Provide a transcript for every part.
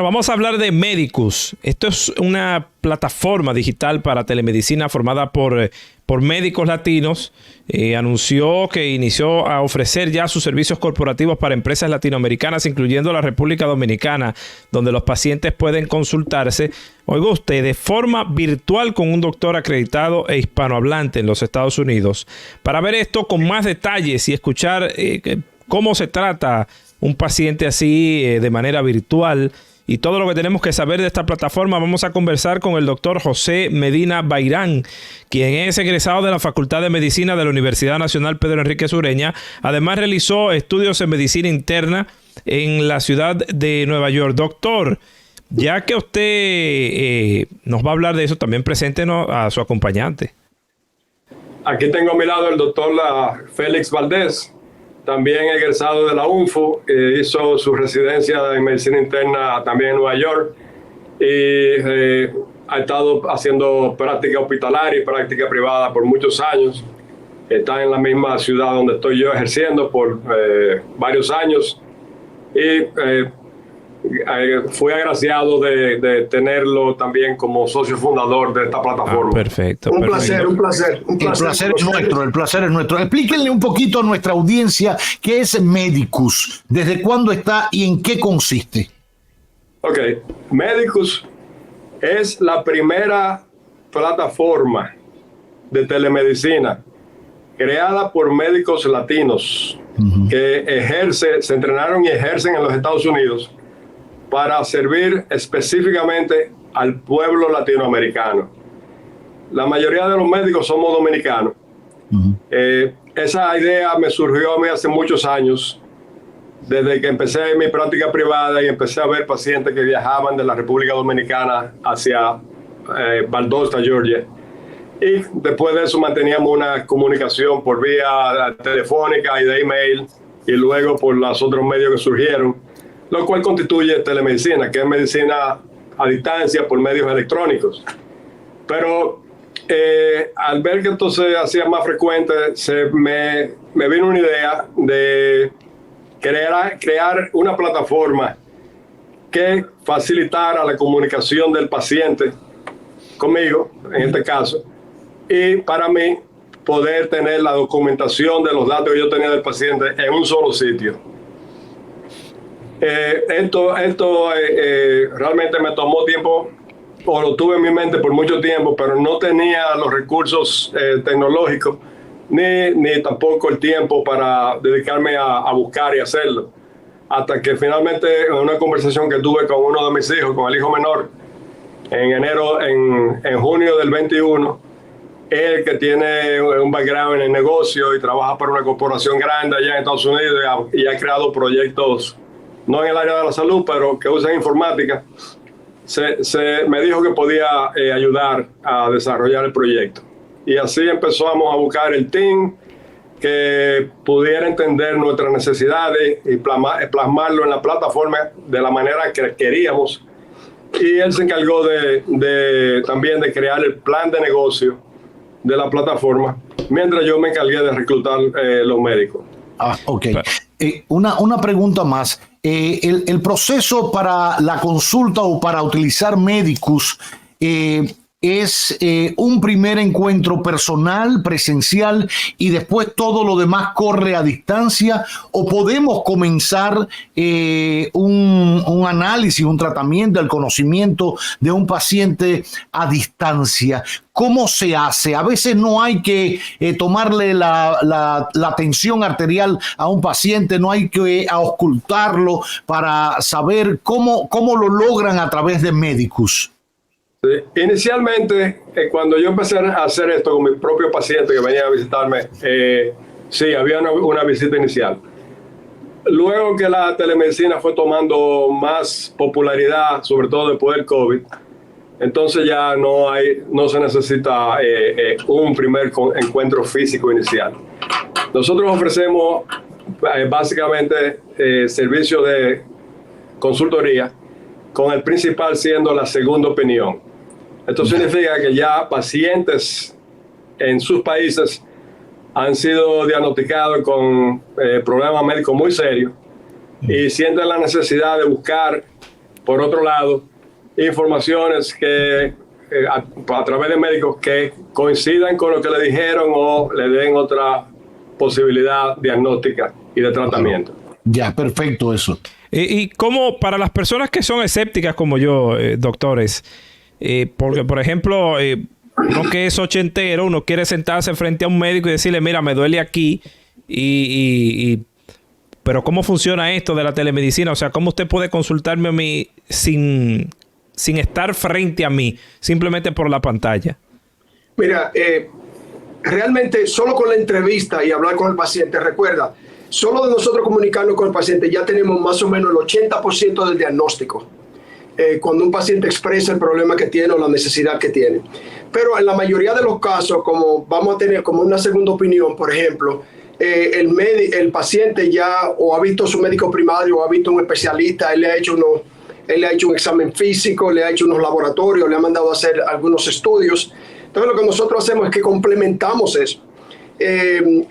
Bueno, vamos a hablar de Medicus. Esto es una plataforma digital para telemedicina formada por médicos latinos. Anunció que inició a ofrecer ya sus servicios corporativos para empresas latinoamericanas, incluyendo la República Dominicana, donde los pacientes pueden consultarse, oiga usted, de forma virtual con un doctor acreditado e hispanohablante en los Estados Unidos. Para ver esto con más detalles y escuchar cómo se trata un paciente así de manera virtual y todo lo que tenemos que saber de esta plataforma, vamos a conversar con el doctor José Medina Bayrán, quien es egresado de la Facultad de Medicina de la Universidad Nacional Pedro Enríquez Ureña. Además realizó estudios en medicina interna en la ciudad de Nueva York. Doctor, ya que usted nos va a hablar de eso, también preséntenos a su acompañante. Aquí tengo a mi lado el doctor Félix Valdés, también egresado de la UNFU, hizo su residencia en medicina interna también en Nueva York y ha estado haciendo práctica hospitalaria y práctica privada por muchos años. Está en la misma ciudad donde estoy yo ejerciendo por varios años y fui agraciado de tenerlo también como socio fundador de esta plataforma. Perfecto. Un placer. El placer es nuestro. Explíquenle un poquito a nuestra audiencia qué es Medicus, desde cuándo está y en qué consiste. Ok, Medicus es la primera plataforma de telemedicina creada por médicos latinos que se entrenaron y ejercen en los Estados Unidos para servir específicamente al pueblo latinoamericano. La mayoría de los médicos somos dominicanos. Esa idea me surgió a mí hace muchos años, desde que empecé mi práctica privada y empecé a ver pacientes que viajaban de la República Dominicana hacia Valdosta, Georgia. Y después de eso manteníamos una comunicación por vía telefónica y de email, y luego por los otros medios que surgieron, lo cual constituye telemedicina, que es medicina a distancia por medios electrónicos. Pero al ver que esto se hacía más frecuente, me vino una idea de crear una plataforma que facilitara la comunicación del paciente conmigo, en este caso, y para mí poder tener la documentación de los datos que yo tenía del paciente en un solo sitio. Esto realmente me tomó tiempo, o lo tuve en mi mente por mucho tiempo, pero no tenía los recursos tecnológicos ni tampoco el tiempo para dedicarme a buscar y hacerlo. Hasta que finalmente, en una conversación que tuve con uno de mis hijos, con el hijo menor, en junio del 21, él, que tiene un background en el negocio y trabaja para una corporación grande allá en Estados Unidos y ha creado proyectos no en el área de la salud, pero que usan informática, me dijo que podía ayudar a desarrollar el proyecto. Y así empezamos a buscar el team que pudiera entender nuestras necesidades y plasmarlo en la plataforma de la manera que queríamos. Y él se encargó también de crear el plan de negocio de la plataforma, mientras yo me encargué de reclutar los médicos. Ok. Una pregunta más. El proceso para la consulta o para utilizar Medicus es un primer encuentro personal, presencial, y después todo lo demás corre a distancia, o podemos comenzar un análisis, un tratamiento, el conocimiento de un paciente a distancia. ¿Cómo se hace? A veces no hay que tomarle la tensión arterial a un paciente, no hay que auscultarlo para saber cómo lo logran a través de Medicus. Sí. Inicialmente, cuando yo empecé a hacer esto con mi propio paciente que venía a visitarme, sí, había una visita inicial. Luego que la telemedicina fue tomando más popularidad, sobre todo después del COVID, entonces ya no se necesita un primer encuentro físico inicial. Nosotros ofrecemos básicamente servicios de consultoría, con el principal siendo la segunda opinión. Esto significa que ya pacientes en sus países han sido diagnosticados con problemas médicos muy serios y sienten la necesidad de buscar por otro lado, informaciones que a través de médicos que coincidan con lo que le dijeron o le den otra posibilidad diagnóstica y de tratamiento. Ya, perfecto eso. Y como para las personas que son escépticas como yo, doctores, porque por ejemplo, uno que es ochentero, uno quiere sentarse frente a un médico y decirle, mira, me duele aquí, pero ¿cómo funciona esto de la telemedicina? O sea, ¿cómo usted puede consultarme a mí sin estar frente a mí, simplemente por la pantalla? Mira, realmente solo con la entrevista y hablar con el paciente, recuerda, solo de nosotros comunicarnos con el paciente ya tenemos más o menos el 80% del diagnóstico. Cuando un paciente expresa el problema que tiene o la necesidad que tiene. Pero en la mayoría de los casos, como vamos a tener como una segunda opinión, por ejemplo, el paciente ya o ha visto a su médico primario o ha visto a un especialista, él le ha hecho un examen físico, le ha hecho unos laboratorios, le ha mandado a hacer algunos estudios. Entonces lo que nosotros hacemos es que complementamos eso.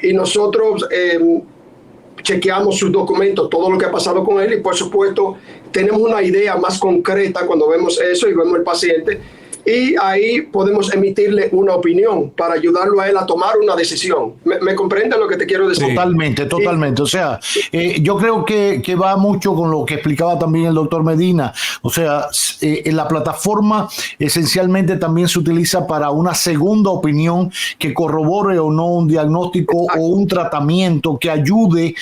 Y nosotros chequeamos sus documentos, todo lo que ha pasado con él, y por supuesto tenemos una idea más concreta cuando vemos eso y vemos el paciente, y ahí podemos emitirle una opinión para ayudarlo a él a tomar una decisión. ¿Me comprende lo que te quiero decir? Totalmente, totalmente. O sea, yo creo que va mucho con lo que explicaba también el doctor Medina. O sea, en la plataforma esencialmente también se utiliza para una segunda opinión que corrobore o no un diagnóstico o un tratamiento que ayude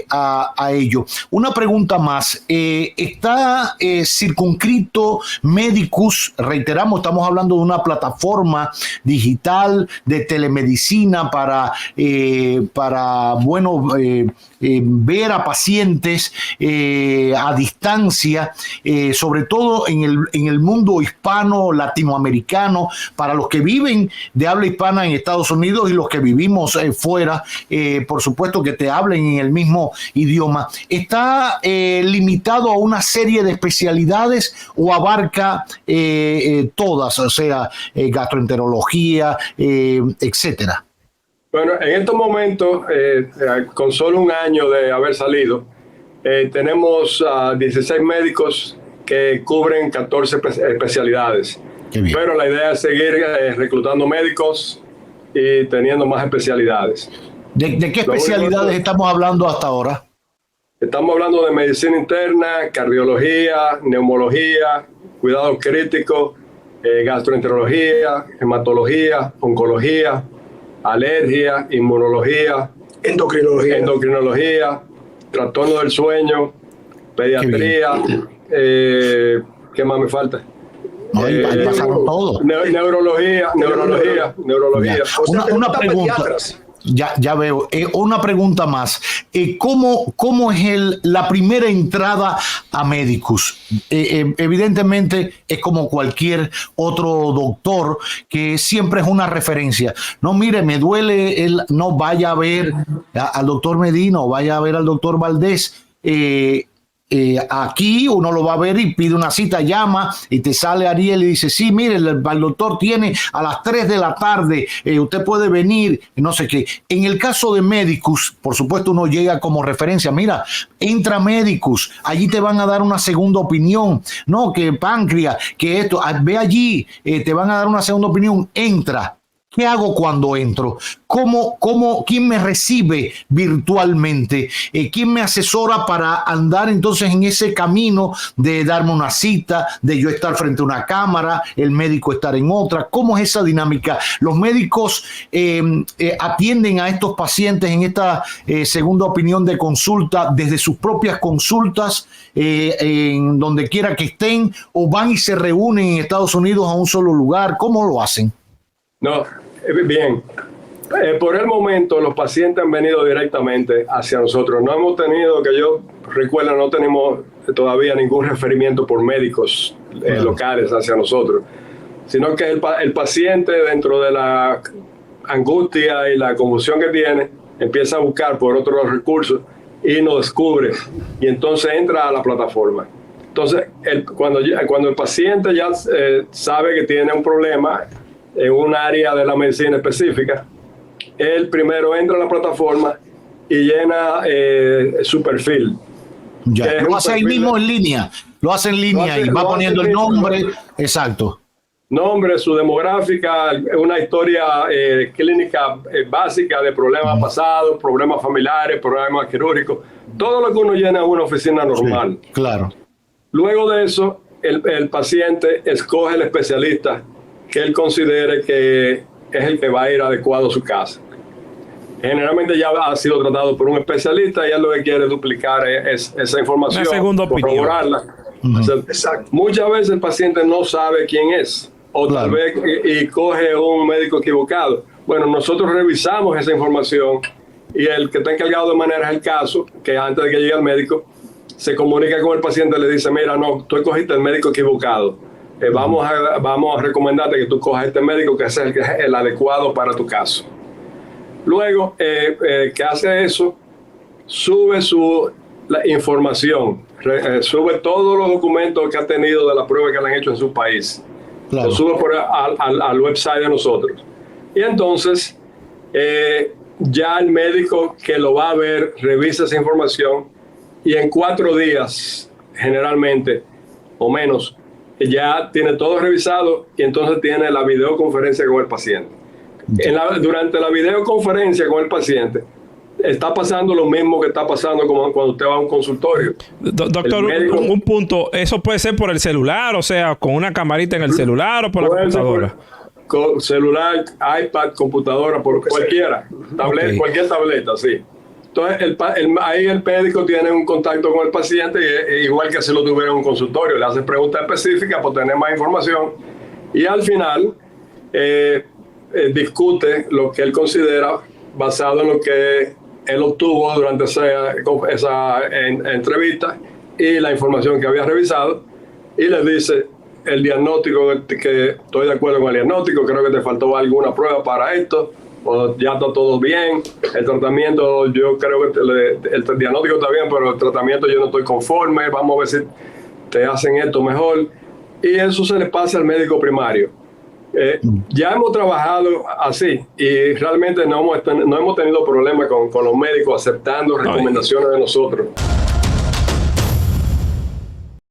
a ello. Una pregunta más. ¿Está circunscrito Medicus? Reiteramos, estamos hablando de una plataforma digital de telemedicina para ver a pacientes a distancia, sobre todo en el mundo hispano, latinoamericano, para los que viven de habla hispana en Estados Unidos y los que vivimos fuera, por supuesto que te hablen en el mismo idioma. ¿Está limitado a una serie de especialidades o abarca todas, o sea, gastroenterología, etcétera? Bueno, en estos momentos, con solo un año de haber salido, tenemos 16 médicos que cubren 14 especialidades. Pero la idea es seguir reclutando médicos y teniendo más especialidades. ¿De qué especialidades estamos hablando hasta ahora? Estamos hablando de medicina interna, cardiología, neumología, cuidados críticos, gastroenterología, hematología, oncología, alergia, inmunología, endocrinología, trastorno del sueño, pediatría, ¿qué más me falta? Pasaron todo. Neurología. Una pregunta. Ya veo. Una pregunta más. ¿Cómo es la primera entrada a Medicus? Evidentemente es como cualquier otro doctor que siempre es una referencia. No, mire, me duele, no vaya a ver al doctor Medina o vaya a ver al doctor Valdés. Aquí uno lo va a ver y pide una cita, llama y te sale Ariel y dice, sí, mire, el doctor tiene a las 3 de la tarde, usted puede venir, no sé qué. En el caso de Medicus, por supuesto uno llega como referencia, mira, entra Medicus, allí te van a dar una segunda opinión, no, que páncreas, que esto, ve allí, te van a dar una segunda opinión, entra. ¿Qué hago cuando entro? ¿Quién me recibe virtualmente? ¿Quién me asesora para andar entonces en ese camino de darme una cita, de yo estar frente a una cámara, el médico estar en otra? ¿Cómo es esa dinámica? ¿Los médicos atienden a estos pacientes en esta segunda opinión de consulta desde sus propias consultas, en donde quiera que estén, o van y se reúnen en Estados Unidos a un solo lugar? ¿Cómo lo hacen? No, bien. Por el momento los pacientes han venido directamente hacia nosotros. No hemos tenido, que yo recuerdo, no tenemos todavía ningún referimiento por médicos locales hacia nosotros, sino que el paciente, dentro de la angustia y la confusión que tiene, empieza a buscar por otros recursos y nos descubre, y entonces entra a la plataforma. Entonces, cuando el paciente ya sabe que tiene un problema en un área de la medicina específica, él primero entra a la plataforma y llena su perfil. Ya, lo hace ahí mismo en línea. Lo hace en línea y va poniendo el nombre. Exacto. Nombre, su demográfica, una historia clínica básica de problemas pasados, problemas familiares, problemas quirúrgicos, todo lo que uno llena en una oficina normal. Sí, claro. Luego de eso, el paciente escoge el especialista que él considere que es el que va a ir adecuado a su casa. Generalmente ya ha sido tratado por un especialista y él lo que quiere es duplicar esa información, una segunda opinión, corroborarla. Exacto. Muchas veces el paciente no sabe quién es, o tal vez y coge un médico equivocado. Bueno, nosotros revisamos esa información y el que está encargado de manejar el caso, que antes de que llegue el médico, se comunica con el paciente y le dice, mira, no, tú escogiste el médico equivocado. Vamos a recomendarte que tú cojas este médico que es el adecuado para tu caso. Luego que hace eso, sube la información, sube todos los documentos que ha tenido de la prueba que le han hecho en su país. Claro. Lo sube al website de nosotros. Y entonces ya el médico que lo va a ver revisa esa información y en 4 días, generalmente, o menos, ya tiene todo revisado y entonces tiene la videoconferencia con el paciente. Durante la videoconferencia con el paciente, está pasando lo mismo que está pasando como cuando usted va a un consultorio. Doctor, un punto, ¿eso puede ser por el celular? O sea, con una camarita en el celular o por la computadora. Con celular, iPad, computadora, por cualquiera, cualquier tableta, sí. Entonces, ahí el médico tiene un contacto con el paciente, igual que si lo tuviera en un consultorio. Le hace preguntas específicas para tener más información y al final discute lo que él considera basado en lo que él obtuvo durante esa entrevista y la información que había revisado, y le dice el diagnóstico, que estoy de acuerdo con el diagnóstico, creo que te faltó alguna prueba para esto, o ya está todo bien, el tratamiento, yo creo que el diagnóstico está bien, pero el tratamiento yo no estoy conforme, vamos a ver si te hacen esto mejor, y eso se le pasa al médico primario. Ya hemos trabajado así y realmente no hemos tenido problemas con los médicos aceptando recomendaciones de nosotros.